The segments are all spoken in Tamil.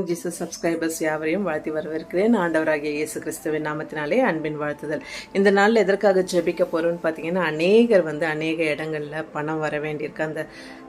ஜீசஸ் சப்ஸ்கிரைபர்ஸ் யாவரையும் வாழ்த்தி வரவேற்கிறேன். ஆண்டவராகிய இயேசு கிறிஸ்துவின் நாமத்தினாலே அன்பின் வாழ்த்துதல். இந்த நாளில் எதற்காக ஜெபிக்க போகிறோன்னு பார்த்தீங்கன்னா, அநேக இடங்களில் பணம் வர வேண்டியிருக்கு. அந்த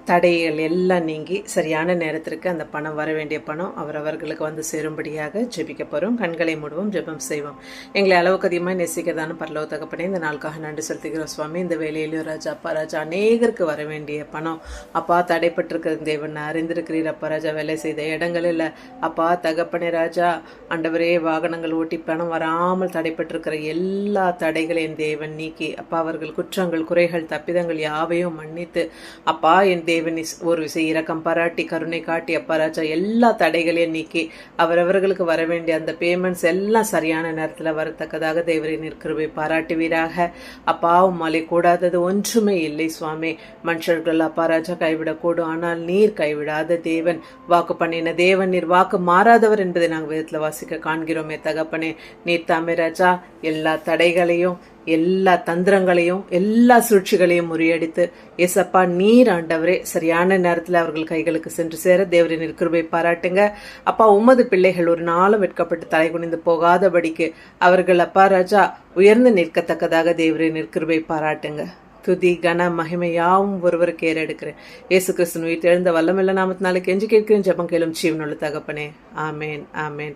தடைகள் எல்லாம் நீங்கி சரியான நேரத்திற்கு அந்த பணம் வர வேண்டிய பணம் அவரவர்களுக்கு வந்து சேரும்படியாக ஜெபிக்க போகிறோம். கண்களை மூடுவோம், ஜெபம் செய்வோம். எங்களை அளவுக்கு அதிகமாக நேசிக்கிறதான பரலோக தகப்பனே, இந்த நாளுக்காக நன்றி செலுத்துகிறோம் சுவாமி. இந்த வேலையிலும் ராஜா அப்பா ராஜா அநேகருக்கு வர வேண்டிய பணம் அப்பா தடைப்பட்டிருக்கிற தேவன் அறிந்திருக்கிறீர். அப்பா ராஜா வேலை செய்த இடங்களில் அப்பா தகப்பனே ராஜா ஆண்டவரே வாகனங்கள் ஓட்டி பணம் வராமல் தடைப்பட்டிருக்கிற எல்லா தடைகளையும் தேவன் நீக்கி அப்பா அவர்கள் குற்றங்கள் குறைகள் தப்பிதங்கள் யாவையும் மன்னித்து அப்பா என் தேவன் ஒரு விசை இரக்கம் பாராட்டி கருணை காட்டி அப்பா ராஜா எல்லா தடைகளையும் நீக்கி அவரவர்களுக்கு வர வேண்டிய அந்த பேமெண்ட்ஸ் எல்லாம் சரியான நேரத்தில் வரத்தக்கதாக தேவரின் கிருபை பாராட்டுவீராக. அப்பா உம்மாலே கூடாதது ஒன்றுமே இல்லை சுவாமி. மனுஷர்கள் அப்பா ராஜா கைவிடக்கூடும், ஆனால் நீர் கைவிடாத தேவன், வாக்கு பண்ணின தேவன், நீர் வாக்கு மாறாதவர் என்பதை நாங்கள் வேதத்தில் வாசிக்க காண்கிறோமே தகப்பனே. நீர் தாமே ராஜா எல்லா தடைகளையும் எல்லா தந்திரங்களையும் எல்லா சூழ்ச்சிகளையும் முறியடித்து ஏசப்பா நீர் ஆண்டவரே சரியான நேரத்தில் அவர்கள் கைகளுக்கு சென்று சேர தேவரின் கிருபை பாராட்டுங்க. அப்பா உமது பிள்ளைகள் ஒரு நாளும் வெட்கப்பட்டு தலை குனிந்து போகாதபடிக்கு அவர்கள் அப்பா ராஜா உயர்ந்து நிற்கத்தக்கதாக தேவரின் கிருபை பாராட்டுங்க. துதி கன மகிமை யாவும் ஒருவருக்கு ஏறெடுக்கிறேன். இயேசு கிறிஸ்துவின் உயிர் எழுந்த வல்லமெல்ல நாமத்தினாலே கெஞ்சி கேட்கிறேன், ஜெபம் கேளும் ஜீவனுள்ள தகப்பனே. ஆமேன் ஆமேன்.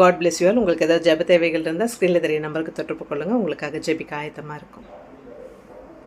God bless you all. உங்களுக்கு ஏதாவது ஜெப தேவைகள் இருந்தால் ஸ்க்ரீனில் தெரிய நம்பருக்கு தொடர்பு கொள்ளுங்கள். உங்களுக்காக ஜெபிக்க ஆயத்தமாக இருக்கும்.